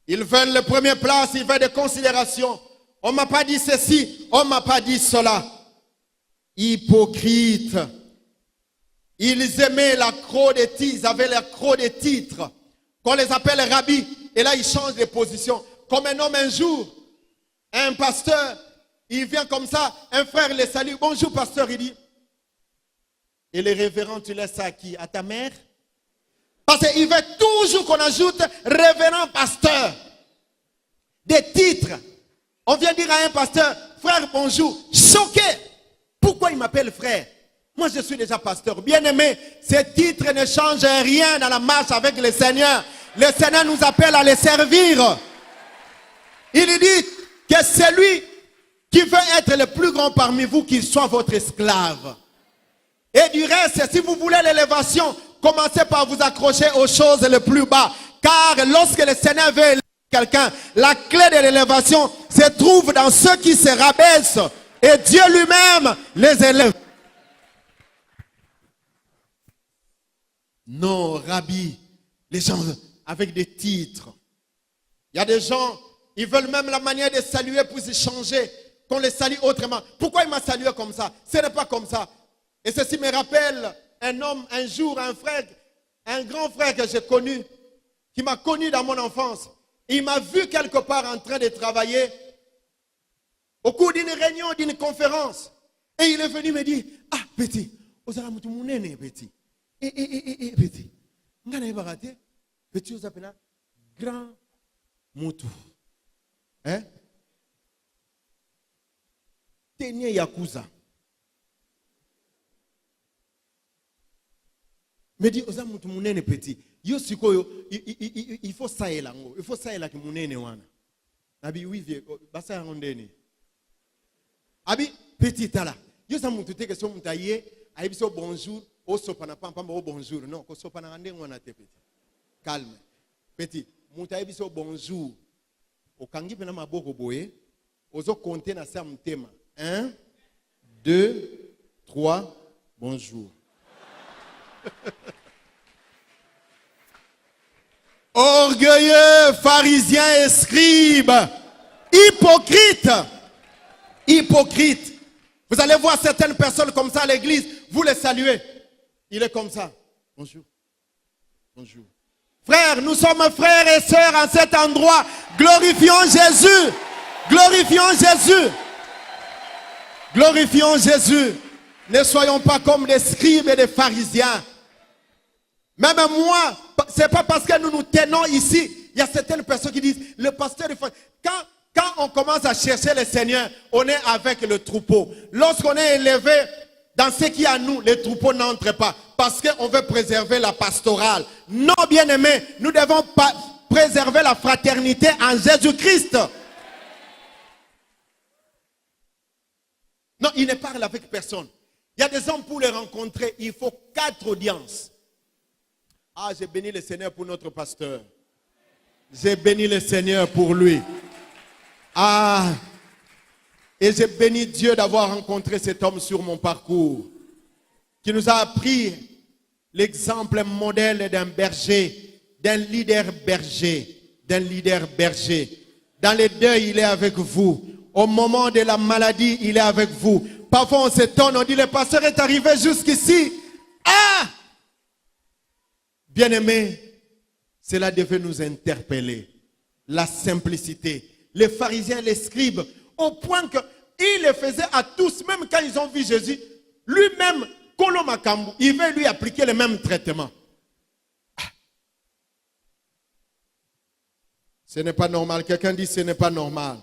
Ils veulent la première place, ils veulent des considérations. On ne m'a pas dit ceci, on ne m'a pas dit cela. Hypocrite. Ils aimaient la croix des titres, ils avaient la croix des titres. Qu'on les appelle rabbi. Et là, ils changent de position. Comme un homme un jour, un pasteur, il vient comme ça, un frère le salue. Bonjour pasteur, il dit. Et les révérends, tu laisses ça à qui? À ta mère? Parce qu'il veut toujours qu'on ajoute révérend pasteur. Des titres. On vient dire à un pasteur, frère bonjour, choqué. Pourquoi il m'appelle frère? Moi je suis déjà pasteur. Bien aimé, ces titres ne changent rien dans la marche avec le Seigneur. Le Seigneur nous appelle à les servir. Il dit que celui qui veut être le plus grand parmi vous, qu'il soit votre esclave. Et du reste, si vous voulez l'élévation, commencez par vous accrocher aux choses les plus bas. Car lorsque le Seigneur veut élever quelqu'un, la clé de l'élévation se trouve dans ceux qui se rabaissent. Et Dieu lui-même les élève. Non, rabbi, les gens avec des titres. Il y a des gens, ils veulent même la manière de saluer pour se changer, qu'on les salue autrement. Pourquoi il m'a salué comme ça? Ce n'est pas comme ça. Et ceci me rappelle un homme, un jour, un frère, un grand frère que j'ai connu, qui m'a connu dans mon enfance. Il m'a vu quelque part en train de travailler au cours d'une réunion, d'une conférence. Et il est venu me dire, ah, petit, petit. Petit. Petit, grand moutou. Hein? Tenye Yakuza. Me dit, oza moutou mounene petit. Yo siko yo, il faut ça et là. Il faut ça et là qui mounene wana. Nabi oui vieux, basa rondeni. Abi petit tala. Yo sa moutou te que so moutaye, aïbi so bonjour. O sopana pam pam bonjour non ko sopana ande ngona te petit calme petit mutaye biso bonjour o kangi pena maboko boye ozo compter na sa mtema 1 2 3 bonjour. Orgueilleux, pharisiens et scribes, hypocrites. Hypocrites. Vous allez voir certaines personnes comme ça à l'église, vous les saluez. Il est comme ça. Bonjour. Bonjour. Frères, nous sommes frères et sœurs en cet endroit. Glorifions Jésus. Glorifions Jésus. Glorifions Jésus. Ne soyons pas comme des scribes et des pharisiens. Même moi, c'est pas parce que nous nous tenons ici. Il y a certaines personnes qui disent, le pasteur est quand on commence à chercher le Seigneur, on est avec le troupeau. Lorsqu'on est élevé dans ce qui est à nous, les troupeaux n'entrent pas. Parce qu'on veut préserver la pastorale. Non, bien-aimés, nous devons préserver la fraternité en Jésus-Christ. Non, il ne parle avec personne. Il y a des hommes pour les rencontrer, il faut 4 audiences. Ah, j'ai béni le Seigneur pour notre pasteur. J'ai béni le Seigneur pour lui. Ah, et j'ai béni Dieu d'avoir rencontré cet homme sur mon parcours, qui nous a appris l'exemple modèle d'un berger, d'un leader berger. d'un leader berger. Dans les deuils, il est avec vous. Au moment de la maladie, il est avec vous. Parfois, on s'étonne, on dit, le pasteur est arrivé jusqu'ici. Ah! Bien-aimés, cela devait nous interpeller. La simplicité. Les pharisiens, les scribes, au point qu'ils le faisaient à tous, même quand ils ont vu Jésus, lui-même, Kolo Makambu, il veut lui appliquer le même traitement. Ah. Ce n'est pas normal. Quelqu'un dit ce n'est pas normal.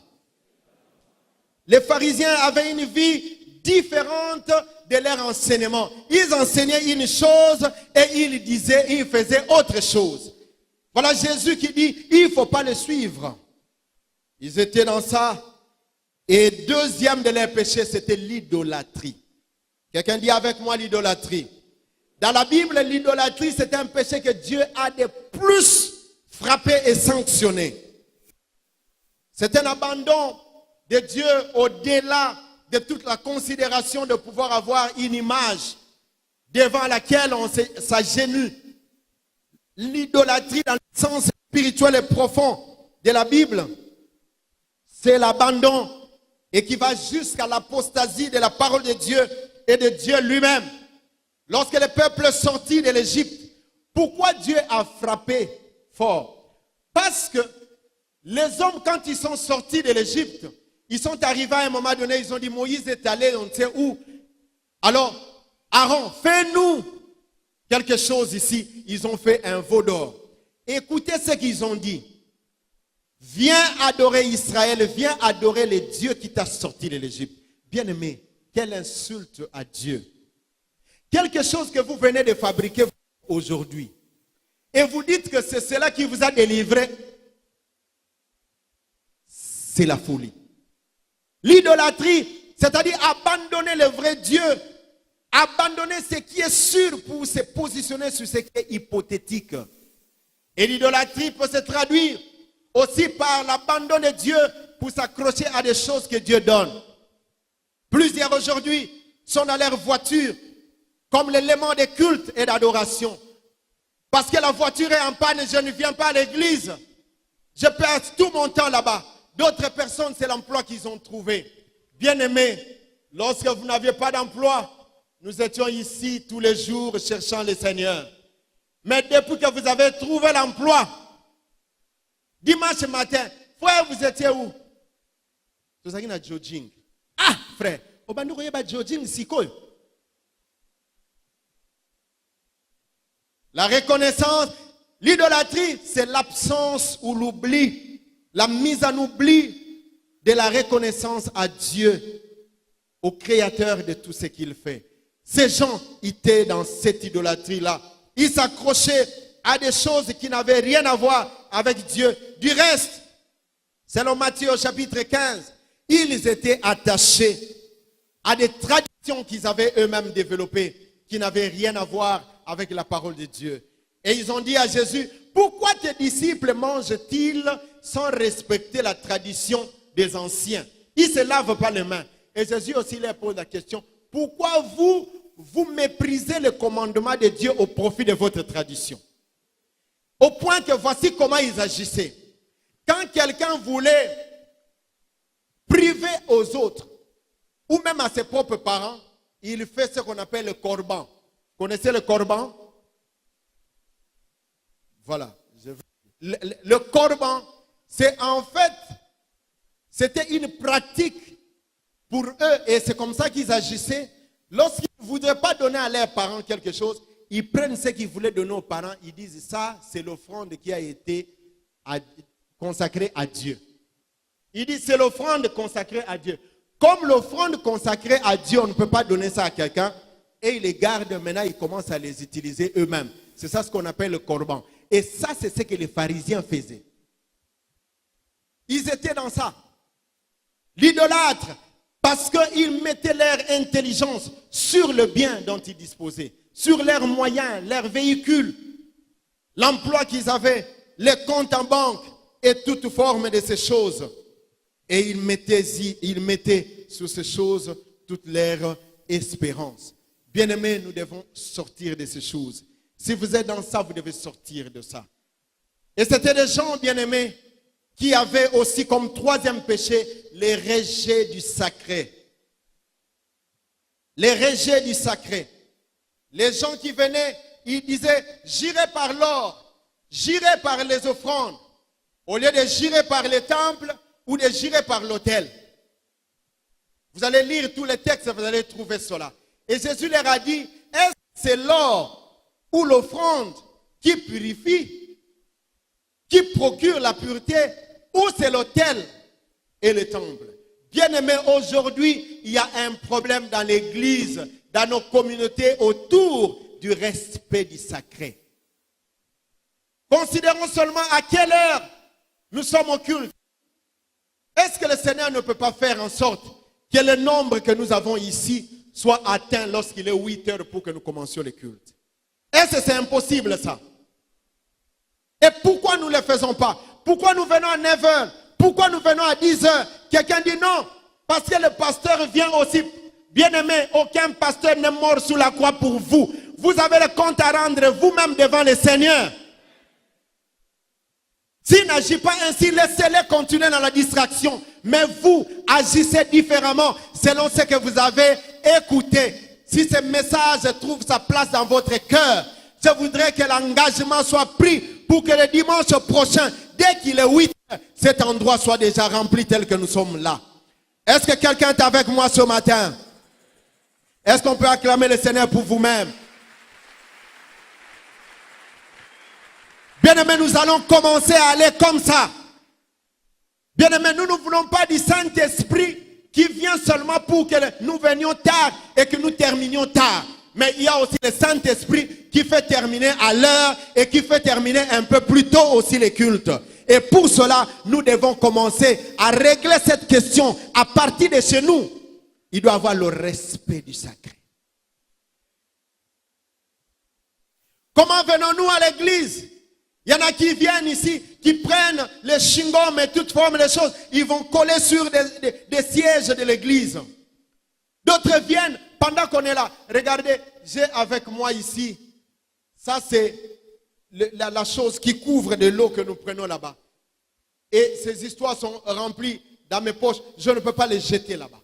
Les pharisiens avaient une vie différente de leur enseignement. Ils enseignaient une chose et ils faisaient autre chose. Voilà Jésus qui dit, il ne faut pas le suivre. Ils étaient dans ça. Et deuxième de leurs péchés, c'était l'idolâtrie. Quelqu'un dit avec moi l'idolâtrie. Dans la Bible, l'idolâtrie, c'est un péché que Dieu a de plus frappé et sanctionné. C'est un abandon de Dieu au-delà de toute la considération de pouvoir avoir une image devant laquelle on s'agenouille. L'idolâtrie dans le sens spirituel et profond de la Bible, c'est l'abandon et qui va jusqu'à l'apostasie de la parole de Dieu et de Dieu lui-même. Lorsque le peuple sortit de l'Égypte, pourquoi Dieu a frappé fort? Parce que les hommes, quand ils sont sortis de l'Égypte, ils sont arrivés à un moment donné, ils ont dit, Moïse est allé, on ne sait où. Alors, Aaron, fais-nous quelque chose ici. Ils ont fait un veau d'or. Écoutez ce qu'ils ont dit. Viens adorer Israël, viens adorer le Dieu qui t'a sorti de l'Égypte. Bien-aimé, quelle insulte à Dieu. Quelque chose que vous venez de fabriquer aujourd'hui. Et vous dites que c'est cela qui vous a délivré. C'est la folie. L'idolâtrie, c'est-à-dire abandonner le vrai Dieu, abandonner ce qui est sûr pour se positionner sur ce qui est hypothétique. Et l'idolâtrie peut se traduire aussi par l'abandon de Dieu pour s'accrocher à des choses que Dieu donne. Plusieurs aujourd'hui sont dans leur voiture comme l'élément de culte et d'adoration. Parce que la voiture est en panne et je ne viens pas à l'église. Je perds tout mon temps là-bas. D'autres personnes, c'est l'emploi qu'ils ont trouvé. Bien-aimés, lorsque vous n'aviez pas d'emploi, nous étions ici tous les jours cherchant le Seigneur. Mais depuis que vous avez trouvé l'emploi, dimanche matin, frère, vous étiez où? Vous avez un jogging. Ah, frère, vous avez un jogging, c'est quoi? La reconnaissance, l'idolâtrie, c'est l'absence ou l'oubli. La mise en oubli de la reconnaissance à Dieu, au Créateur de tout ce qu'il fait. Ces gens étaient dans cette idolâtrie-là. Ils s'accrochaient à des choses qui n'avaient rien à voir avec Dieu. Du reste, selon Matthieu au chapitre 15, ils étaient attachés à des traditions qu'ils avaient eux-mêmes développées, qui n'avaient rien à voir avec la parole de Dieu. Et ils ont dit à Jésus, pourquoi tes disciples mangent-ils sans respecter la tradition des anciens? Ils ne se lavent pas les mains. Et Jésus aussi leur pose la question, pourquoi vous méprisez le commandement de Dieu au profit de votre tradition? Au point que voici comment ils agissaient. Quand quelqu'un voulait priver aux autres, ou même à ses propres parents, il fait ce qu'on appelle le corban. Vous connaissez le corban? Voilà. Le corban, c'est en fait, c'était une pratique pour eux et c'est comme ça qu'ils agissaient. Lorsqu'ils ne voudraient pas donner à leurs parents quelque chose, ils prennent ce qu'ils voulaient donner aux parents, ils disent ça, c'est l'offrande qui a été consacrée à Dieu. Ils disent c'est l'offrande consacrée à Dieu. Comme l'offrande consacrée à Dieu, on ne peut pas donner ça à quelqu'un et ils les gardent maintenant, ils commencent à les utiliser eux-mêmes. C'est ça ce qu'on appelle le corban. Et ça, c'est ce que les pharisiens faisaient. Ils étaient dans ça. L'idolâtre, parce qu'ils mettaient leur intelligence sur le bien dont ils disposaient, sur leurs moyens, leurs véhicules, l'emploi qu'ils avaient, les comptes en banque et toute forme de ces choses. Et ils mettaient sur ces choses toute leur espérance. Bien-aimés, nous devons sortir de ces choses. Si vous êtes dans ça, vous devez sortir de ça. Et c'était des gens bien-aimés qui avaient aussi comme troisième péché les rejets du sacré. Les rejets du sacré. Les gens qui venaient, ils disaient, j'irai par l'or, j'irai par les offrandes, au lieu de j'irai par les temples ou de j'irai par l'autel. Vous allez lire tous les textes, vous allez trouver cela. Et Jésus leur a dit, est-ce que c'est l'or ou l'offrande qui purifie, qui procure la pureté, ou c'est l'autel et le temple? Bien-aimés, aujourd'hui, il y a un problème dans l'église, dans nos communautés, autour du respect du sacré. Considérons seulement à quelle heure nous sommes au culte. Est-ce que le Seigneur ne peut pas faire en sorte que le nombre que nous avons ici soit atteint lorsqu'il est 8 heures pour que nous commencions le culte? Est-ce que c'est impossible ça? Et pourquoi nous ne le faisons pas? Pourquoi nous venons à 9 heures? Pourquoi nous venons à 10 heures? Quelqu'un dit non, parce que le pasteur vient aussi. Bien-aimé, aucun pasteur n'est mort sous la croix pour vous. Vous avez le compte à rendre vous-même devant le Seigneur. S'il n'agit pas ainsi, laissez-les continuer dans la distraction. Mais vous, agissez différemment selon ce que vous avez écouté. Si ce message trouve sa place dans votre cœur, je voudrais que l'engagement soit pris pour que le dimanche prochain, dès qu'il est 8 heures, cet endroit soit déjà rempli tel que nous sommes là. Est-ce que quelqu'un est avec moi ce matin? Est-ce qu'on peut acclamer le Seigneur pour vous-même? Bien-aimés, nous allons commencer à aller comme ça. Bien-aimés, nous ne voulons pas du Saint-Esprit qui vient seulement pour que nous venions tard et que nous terminions tard. Mais il y a aussi le Saint-Esprit qui fait terminer à l'heure et qui fait terminer un peu plus tôt aussi les cultes. Et pour cela, nous devons commencer à régler cette question à partir de chez nous. Il doit y avoir le respect du sacré. Comment venons-nous à l'église? Il y en a qui viennent ici, qui prennent les chewing-gums et toutes formes de choses. Ils vont coller sur des sièges de l'église. D'autres viennent pendant qu'on est là. Regardez, j'ai avec moi ici. Ça, c'est la chose qui couvre de l'eau que nous prenons là-bas. Et ces histoires sont remplies dans mes poches. Je ne peux pas les jeter là-bas.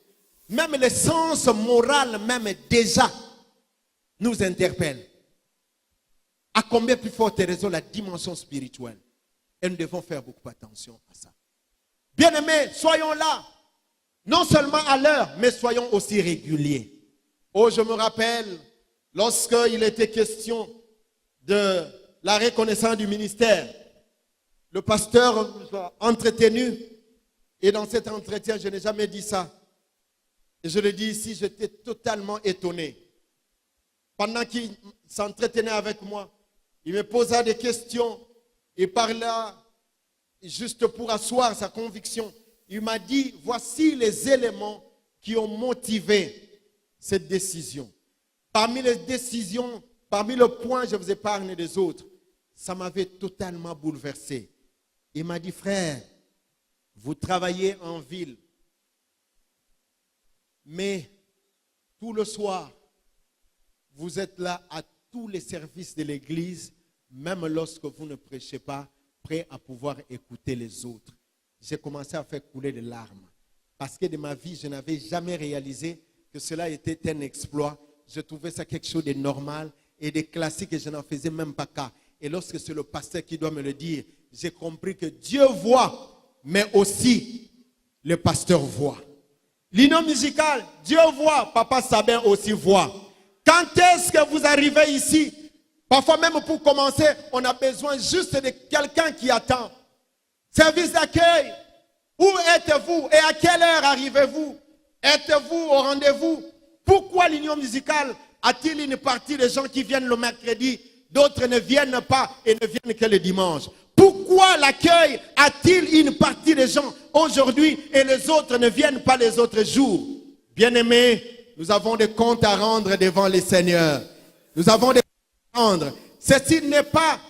Même le sens moral, même déjà, nous interpelle. À combien plus forte raison la dimension spirituelle? Et nous devons faire beaucoup attention à ça. Bien-aimés, soyons là. Non seulement à l'heure, mais soyons aussi réguliers. Oh, je me rappelle, lorsqu'il était question de la reconnaissance du ministère, le pasteur nous a entretenus. Et dans cet entretien, je n'ai jamais dit ça. Et je le dis ici, j'étais totalement étonné. Pendant qu'il s'entretenait avec moi, il me posa des questions et par là, juste pour asseoir sa conviction, il m'a dit, voici les éléments qui ont motivé cette décision. Parmi les décisions, parmi le point, je vous épargne des autres, ça m'avait totalement bouleversé. Il m'a dit, frère, vous travaillez en ville, mais tout le soir, vous êtes là à tous les services de l'église, même lorsque vous ne prêchez pas, prêt à pouvoir écouter les autres. J'ai commencé à faire couler des larmes. Parce que de ma vie, je n'avais jamais réalisé que cela était un exploit. Je trouvais ça quelque chose de normal et de classique et je n'en faisais même pas cas. Et lorsque c'est le pasteur qui doit me le dire, j'ai compris que Dieu voit, mais aussi le pasteur voit. L'union musicale, Dieu voit, Papa Sabin aussi voit. Quand est-ce que vous arrivez ici? Parfois même pour commencer, on a besoin juste de quelqu'un qui attend. Service d'accueil, où êtes-vous et à quelle heure arrivez-vous? Êtes-vous au rendez-vous? Pourquoi l'union musicale a-t-il une partie de gens qui viennent le mercredi, d'autres ne viennent pas et ne viennent que le dimanche? Pourquoi l'accueil a-t-il une partie de gens aujourd'hui et les autres ne viennent pas les autres jours? Bien-aimés, nous avons des comptes à rendre devant les seigneurs. Nous avons des comptes à rendre. Ceci n'est pas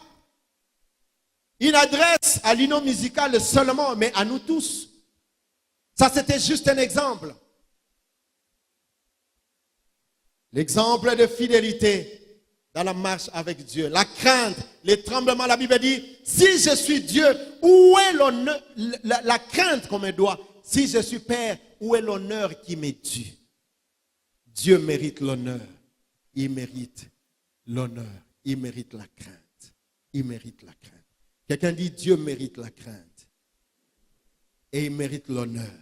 une adresse à l'union musicale seulement, mais à nous tous. Ça, c'était juste un exemple. L'exemple de fidélité dans la marche avec Dieu. La crainte, les tremblements, la Bible dit, si je suis Dieu, où est l'honneur, la crainte qu'on me doit? Si je suis Père, où est l'honneur qui m'est dû? Dieu mérite l'honneur. Il mérite l'honneur. Il mérite la crainte. Il mérite la crainte. Quelqu'un dit, Dieu mérite la crainte. Et il mérite l'honneur.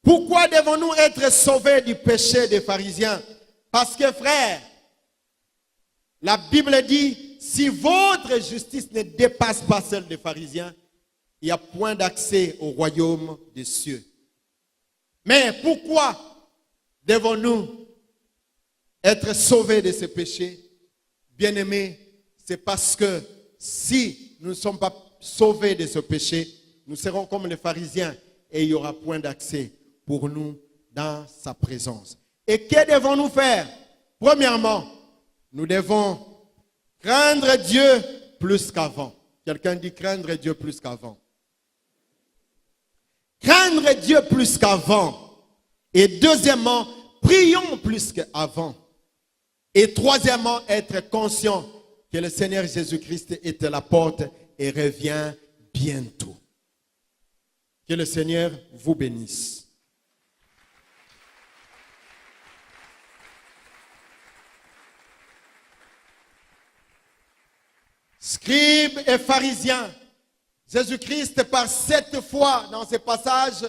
Pourquoi devons-nous être sauvés du péché des pharisiens? Parce que, frère, la Bible dit, si votre justice ne dépasse pas celle des pharisiens, il n'y a point d'accès au royaume des cieux. Mais pourquoi devons-nous être sauvés de ce péché? Bien-aimés, c'est parce que si nous ne sommes pas sauvés de ce péché, nous serons comme les pharisiens et il n'y aura point d'accès pour nous dans sa présence. Et que devons-nous faire? Premièrement, nous devons craindre Dieu plus qu'avant. Quelqu'un dit craindre Dieu plus qu'avant. Craindre Dieu plus qu'avant. Et deuxièmement, prions plus qu'avant. Et troisièmement, être conscient que le Seigneur Jésus-Christ est à la porte et revient bientôt. Que le Seigneur vous bénisse. Scribes et pharisiens, Jésus-Christ, par 7 fois dans ce passage,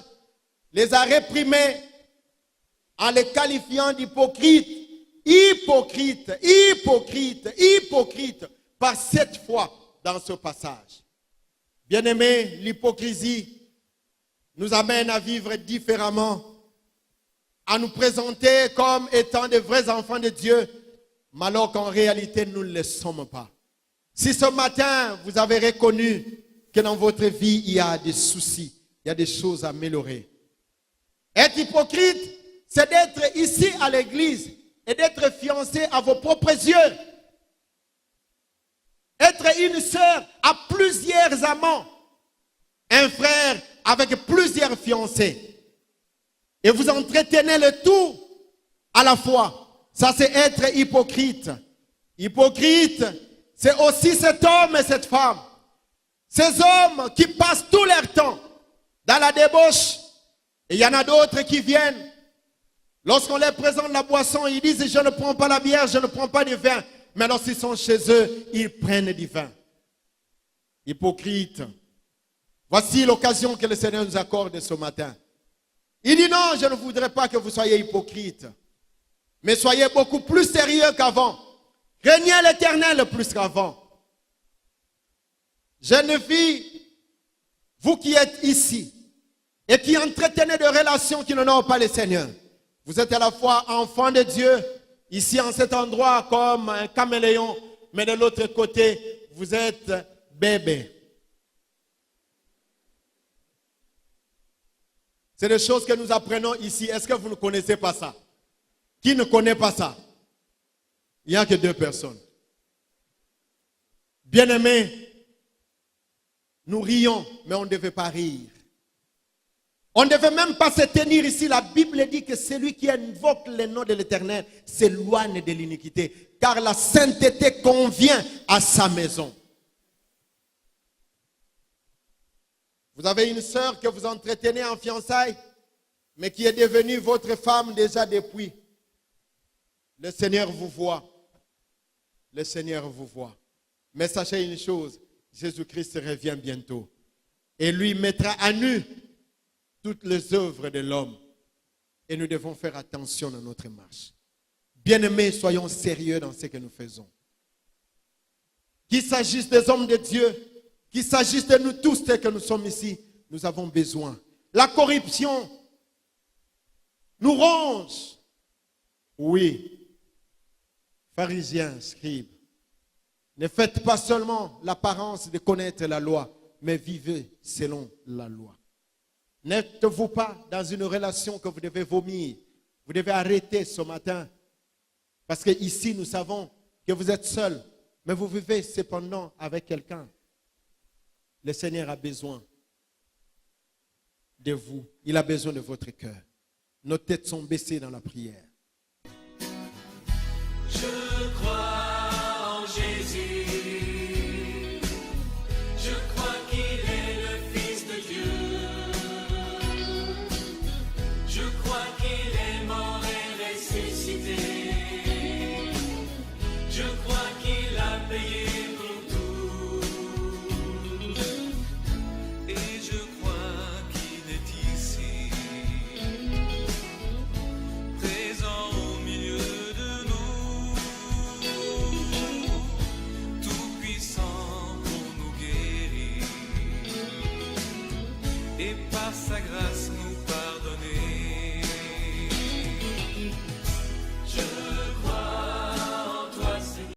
les a réprimés en les qualifiant d'hypocrites. Hypocrite, hypocrite, hypocrite, par 7 fois dans ce passage. Bien-aimés, l'hypocrisie nous amène à vivre différemment, à nous présenter comme étant de vrais enfants de Dieu, mais alors qu'en réalité, nous ne le sommes pas. Si ce matin, vous avez reconnu que dans votre vie, il y a des soucis, il y a des choses à améliorer. Être hypocrite, c'est d'être ici à l'église et d'être fiancé à vos propres yeux. Être une sœur à plusieurs amants. Un frère avec plusieurs fiancés. Et vous entretenez le tout à la fois. Ça, c'est être hypocrite. Hypocrite, c'est aussi cet homme et cette femme. Ces hommes qui passent tout leur temps dans la débauche. Et il y en a d'autres qui viennent. Lorsqu'on leur présente la boisson, ils disent, je ne prends pas la bière, je ne prends pas du vin. Mais lorsqu'ils sont chez eux, ils prennent du vin. Hypocrite. Voici l'occasion que le Seigneur nous accorde ce matin. Il dit non, je ne voudrais pas que vous soyez hypocrites. Mais soyez beaucoup plus sérieux qu'avant. Craignez l'Éternel plus qu'avant. Jeunes filles, vous qui êtes ici et qui entretenez de relations qui n'ont pas le Seigneur, vous êtes à la fois enfant de Dieu, ici en cet endroit comme un caméléon, mais de l'autre côté, vous êtes bébé. C'est des choses que nous apprenons ici. Est-ce que vous ne connaissez pas ça? Qui ne connaît pas ça? Il n'y a que 2 personnes. Bien-aimés, nous rions, mais on ne devait pas rire. On ne devait même pas se tenir ici. La Bible dit que celui qui invoque le nom de l'Éternel s'éloigne de l'iniquité, car la sainteté convient à sa maison. Vous avez une sœur que vous entretenez en fiançailles, mais qui est devenue votre femme déjà depuis. Le Seigneur vous voit. Le Seigneur vous voit. Mais sachez une chose, Jésus-Christ revient bientôt. Et lui mettra à nu toutes les œuvres de l'homme. Et nous devons faire attention dans notre marche. Bien-aimés, soyons sérieux dans ce que nous faisons. Qu'il s'agisse des hommes de Dieu, qu'il s'agisse de nous tous que nous sommes ici, nous avons besoin. La corruption nous ronge. Oui. Pharisiens, scribes, ne faites pas seulement l'apparence de connaître la loi, mais vivez selon la loi. N'êtes-vous pas dans une relation que vous devez vomir? Vous devez arrêter ce matin. Parce que ici, nous savons que vous êtes seul, mais vous vivez cependant avec quelqu'un. Le Seigneur a besoin de vous. Il a besoin de votre cœur. Nos têtes sont baissées dans la prière. Je crois en Jésus. Je crois qu'il est le Fils de Dieu. Je crois qu'il est mort et ressuscité. Je crois qu'il a payé pour tout. Et je crois qu'il est ici, présent au milieu de nous, tout puissant pour nous guérir. Et par sa grâce nous